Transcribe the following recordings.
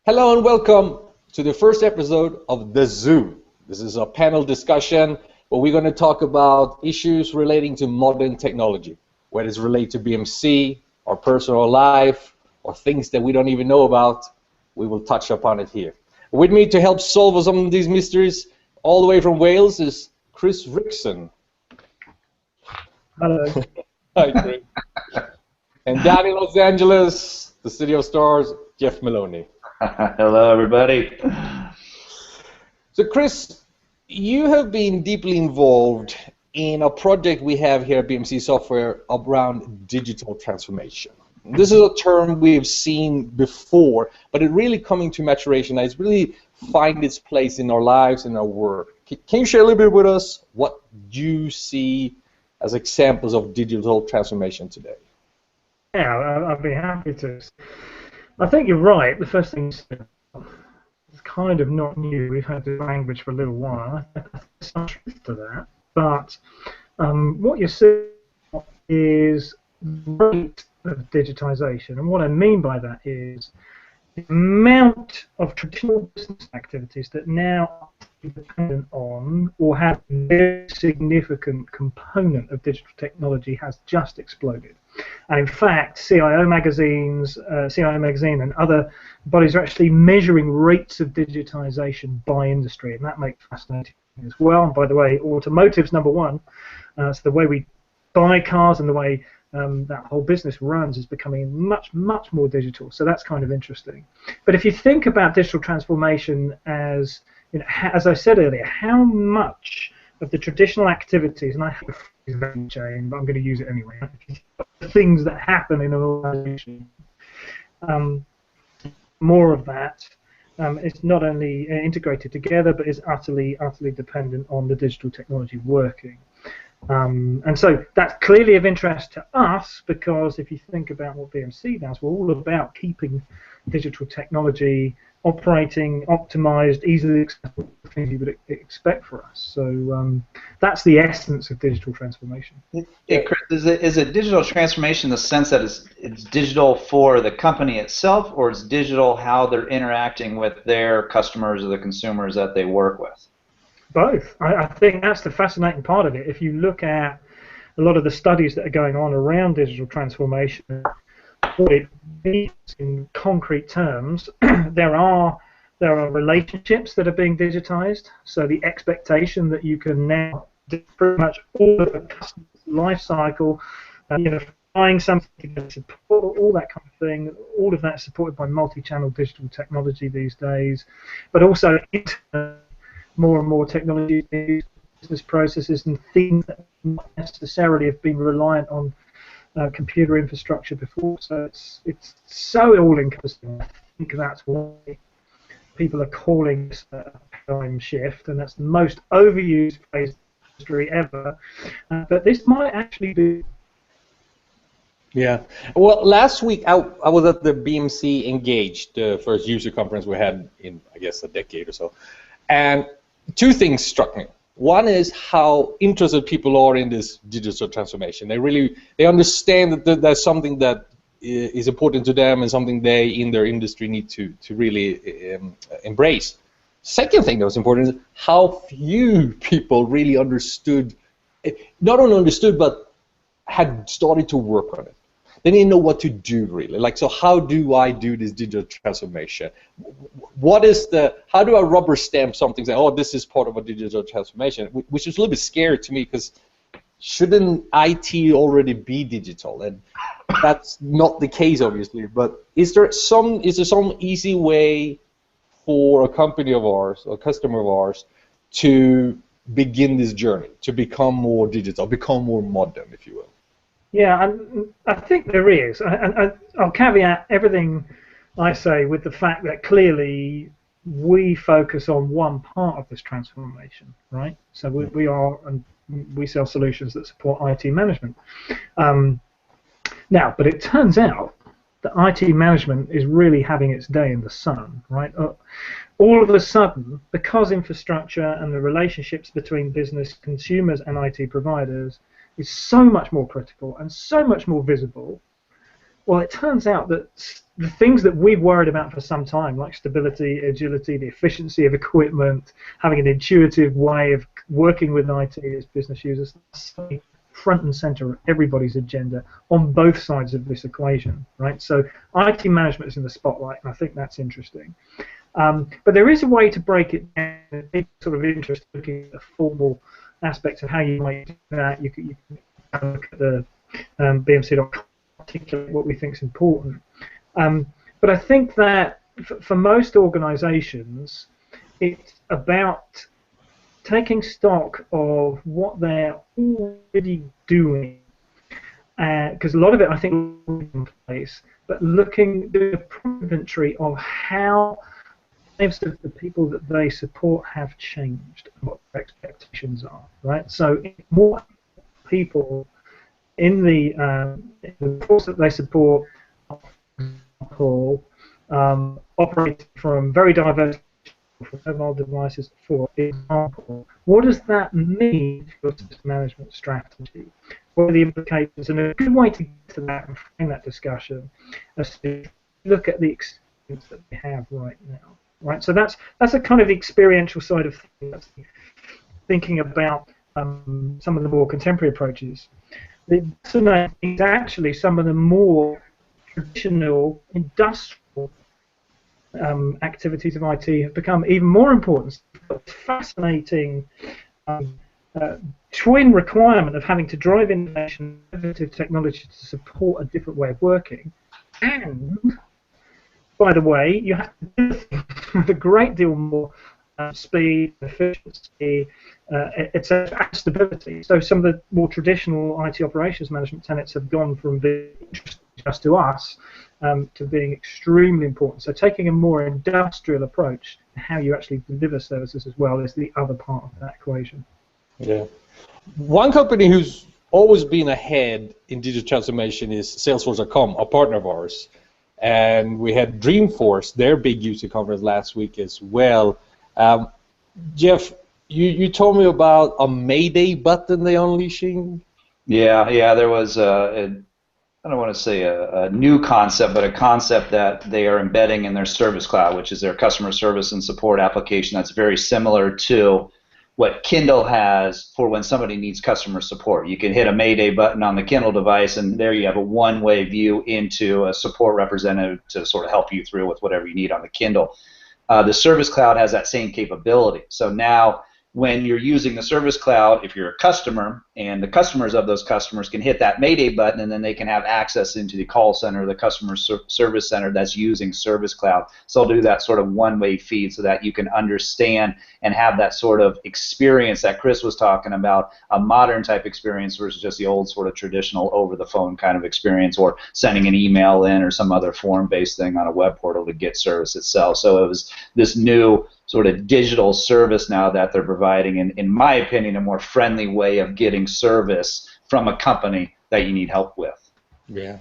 Hello and welcome to the first episode of The Zoo. This is a panel discussion where we're going to talk about issues relating to modern technology, whether it's related to BMC, our personal life, or things that we don't even know about. We will touch upon it here. With me to help solve some of these mysteries, all the way from Wales, is Chris Rixon. Hello. Hi, Chris. And down in Los Angeles, the City of Stars, Jeff Moloughney. Hello, everybody. So, Chris, you have been deeply involved in a project we have here at BMC Software around digital transformation. This is a term we've seen before, but it really coming to maturation. It's really find its place in our lives and our work. Can you share a little bit with us what you see as examples of digital transformation today? Yeah, I'd be happy to. I think you're right. The first thing is kind of not new. We've had this language for a little while. There's some truth to that. But what you're seeing is the rate of digitization. And what I mean by that is the amount of traditional business activities that now are dependent on or have a very significant component of digital technology has just exploded. And in fact, CIO magazine and other bodies are actually measuring rates of digitization by industry, and that makes fascinating as well. And by the way, automotive's number one. So the way we buy cars and the way that whole business runs is becoming much more digital. So that's kind of interesting. But if you think about digital transformation as, you know, as I said earlier, how much of the traditional activities, and I have a very chain, but I'm going to use it anyway, the things that happen in an organization, more of that is not only integrated together, but is utterly dependent on the digital technology working. And so that's clearly of interest to us, because if you think about what BMC does, we're all about keeping digital technology operating, optimized, easily accessible, things you would expect for us. So that's the essence of digital transformation. Hey, Chris, is it digital transformation in the sense that it's digital for the company itself, or it's digital how they're interacting with their customers or the consumers that they work with? Both. I think that's the fascinating part of it. If you look at a lot of the studies that are going on around digital transformation, what it means in concrete terms, there are relationships that are being digitized. So the expectation that you can now do pretty much all of the customer's life cycle, buying something to support, all that kind of thing, all of that is supported by multi-channel digital technology these days, but also more and more technology, business processes and things that not necessarily have been reliant on computer infrastructure before. So it's so all-encompassing. I think that's why people are calling this a paradigm shift, and that's the most overused phrase in history ever. But this might actually be. Yeah. Well, last week I was at the BMC Engage, the first user conference we had in, I guess, a decade or so, and two things struck me. One is how interested people are in this digital transformation. They understand that there's something that is important to them and something they in their industry need to really embrace. Second thing that was important is how few people really understood, not only understood, but had started to work on it. They didn't know what to do really. Like, so how do I do this digital transformation? How do I rubber stamp something, say, oh, this is part of a digital transformation, which is a little bit scary to me, because shouldn't IT already be digital? And that's not the case, obviously. But is there some easy way for a company of ours, or a customer of ours, to begin this journey, to become more digital, become more modern, if you will? Yeah, I think there is. I'll caveat everything I say with the fact that clearly we focus on one part of this transformation, right? So we sell solutions that support IT management. Now, but it turns out that IT management is really having its day in the sun, right? All of a sudden, because infrastructure and the relationships between business consumers and IT providers is so much more critical and so much more visible, Well, it turns out that the things that we've worried about for some time, like stability, agility, the efficiency of equipment, having an intuitive way of working with IT as business users, are front and center of everybody's agenda on both sides of this equation, right? So IT management is in the spotlight, and I think that's interesting. But there is a way to break it down. It's sort of interesting looking at the formal aspects of how you might do that. You can look at the BMC.com, articulate what we think is important. But I think that for most organizations, it's about taking stock of what they're already doing, because a lot of it I think is in place, but doing a inventory of how lives of the people that they support have changed and what their expectations are, right? So more people in the course that they support, for example, operate from very diverse mobile devices, for example. What does that mean for your system management strategy? What are the implications? And a good way to get to that and frame that discussion is to look at the experience that we have right now. Right, so that's a kind of the experiential side of things. That's thinking about some of the more contemporary approaches. It's actually some of the more traditional industrial activities of IT have become even more important. Fascinating twin requirement of having to drive innovation, innovative technology to support a different way of working, and by the way, you have to do things with a great deal more speed, efficiency, etc., and stability. So some of the more traditional IT operations management tenets have gone from being interesting just to us to being extremely important. So taking a more industrial approach to how you actually deliver services as well is the other part of that equation. Yeah. One company who's always been ahead in digital transformation is Salesforce.com, a partner of ours. And we had Dreamforce, their big user conference last week as well. Jeff, you told me about a Mayday button they're unleashing. Yeah, there was I don't want to say a new concept, but a concept that they are embedding in their Service Cloud, which is their customer service and support application that's very similar to what Kindle has for when somebody needs customer support. You can hit a Mayday button on the Kindle device, and there you have a one-way view into a support representative to sort of help you through with whatever you need on the Kindle. The Service Cloud has that same capability. So now when you're using the Service Cloud, if you're a customer, and the customers of those customers can hit that Mayday button, and then they can have access into the call center, the customer service center that's using Service Cloud. So they'll do that sort of one-way feed so that you can understand and have that sort of experience that Chris was talking about, a modern type experience versus just the old sort of traditional over-the-phone kind of experience, or sending an email in or some other form-based thing on a web portal to get service itself. So it was this new sort of digital service now that they're providing, in my opinion, a more friendly way of getting service from a company that you need help with. Yeah.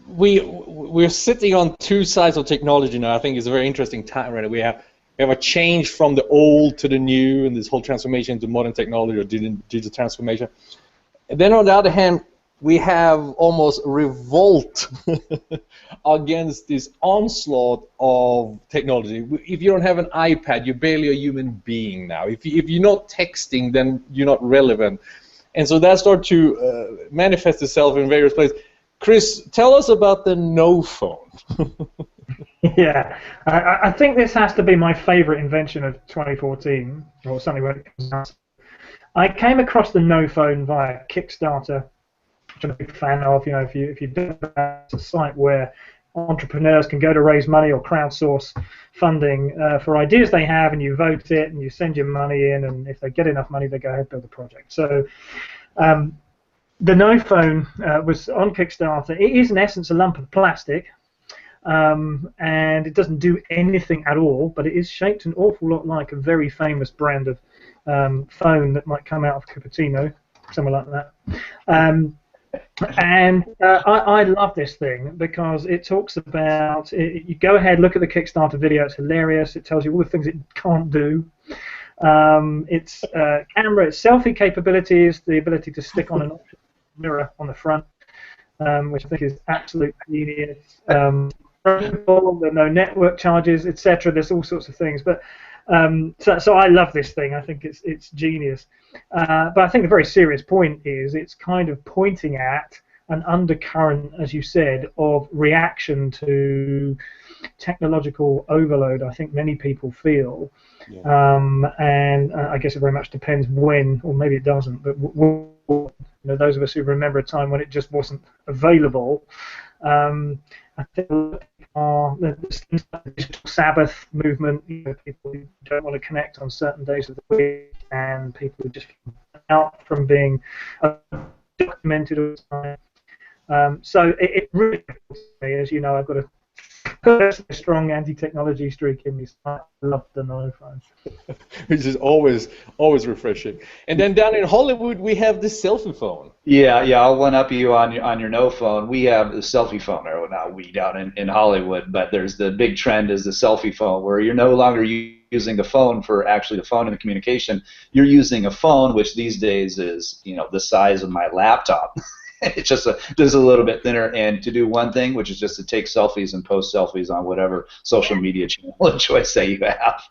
We're sitting on two sides of technology now. I think it's a very interesting time right now. We have a change from the old to the new, and this whole transformation to modern technology or digital transformation. And then on the other hand, we have almost revolt against this onslaught of technology. If you don't have an iPad, you're barely a human being now. If you're not texting, then you're not relevant. And so that starts to manifest itself in various places. Chris, tell us about the no phone. Yeah, I think this has to be my favorite invention of 2014, or something when it comes out. I came across the no phone via Kickstarter, which I'm a big fan of. You know, if you do that, it's a site where entrepreneurs can go to raise money or crowdsource funding for ideas they have, and you vote it, and you send your money in, and if they get enough money, they go ahead and build a project. So the no phone was on Kickstarter. It is in essence a lump of plastic, and it doesn't do anything at all, but it is shaped an awful lot like a very famous brand of phone that might come out of Cupertino, somewhere like that. And I love this thing because it talks about, you go ahead, look at the Kickstarter video, it's hilarious, it tells you all the things it can't do. Its camera, its selfie capabilities, the ability to stick on an mirror on the front, which I think is absolute genius. There are no network charges, etc. There's all sorts of things, but so I love this thing. I think it's genius. But I think the very serious point is it's kind of pointing at an undercurrent, as you said, of reaction to technological overload. I think many people feel, and I guess it very much depends when, or maybe it doesn't. But those of us who remember a time when it just wasn't available, I think the digital Sabbath movement. People who don't want to connect on certain days of the week, and people who just out from being documented all the time. So it really, as you know, I've got a strong anti-technology streak in me. So I love the iPhone. Which is always refreshing. And then down in Hollywood, we have the selfie phone. Yeah, I'll one up you on your no phone. We have the selfie phone, or not we down in Hollywood, but there's the big trend is the selfie phone, where you're no longer using the phone for actually the phone and the communication. You're using a phone, which these days is the size of my laptop. It's just a little bit thinner, and to do one thing, which is just to take selfies and post selfies on whatever social media channel of choice that you have.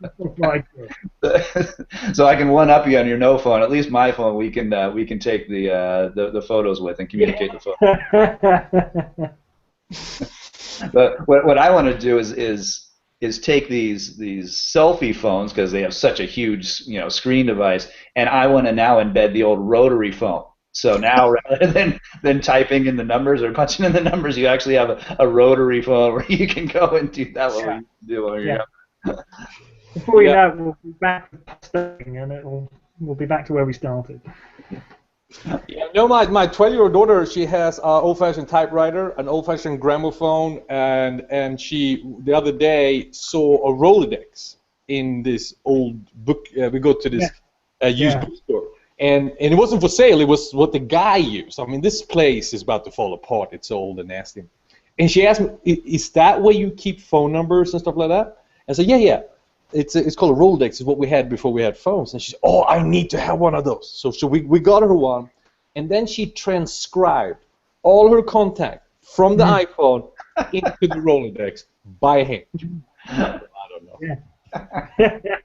So I can one up you on your no phone. At least my phone, we can take the photos with and communicate the photos. But what I want to do is take these selfie phones, because they have such a huge screen device, and I want to now embed the old rotary phone. So now, rather than typing in the numbers or punching in the numbers, you actually have a rotary phone where you can go and do that. What we do while you're Before you know it, we'll be back to posting, and we'll be back to where we started. Yeah, my 12-year-old daughter, she has an old-fashioned typewriter, an old-fashioned gramophone, and she the other day saw a Rolodex in this old book. We go to this used bookstore. And it wasn't for sale, it was what the guy used. I mean, this place is about to fall apart. It's old and nasty. And she asked me, is that where you keep phone numbers and stuff like that? I said, yeah. It's called a Rolodex. It's what we had before we had phones. And she said, oh, I need to have one of those. So we got her one. And then she transcribed all her contact from the iPhone into the Rolodex by hand. I don't know. Yeah.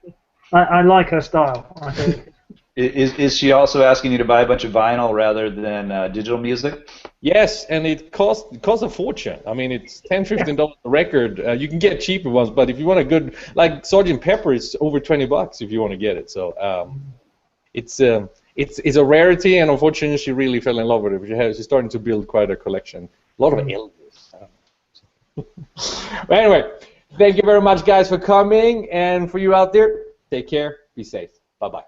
I like her style, I think. Is she also asking you to buy a bunch of vinyl rather than digital music? Yes, and it costs a fortune. I mean, it's $10-15 a record. You can get cheaper ones, but if you want a good, like Sgt. Pepper, it's over $20 if you want to get it. So it's a rarity, and unfortunately, she really fell in love with it. She's starting to build quite a collection. A lot of Elvis. But anyway, thank you very much, guys, for coming, and for you out there, take care, be safe. Bye-bye.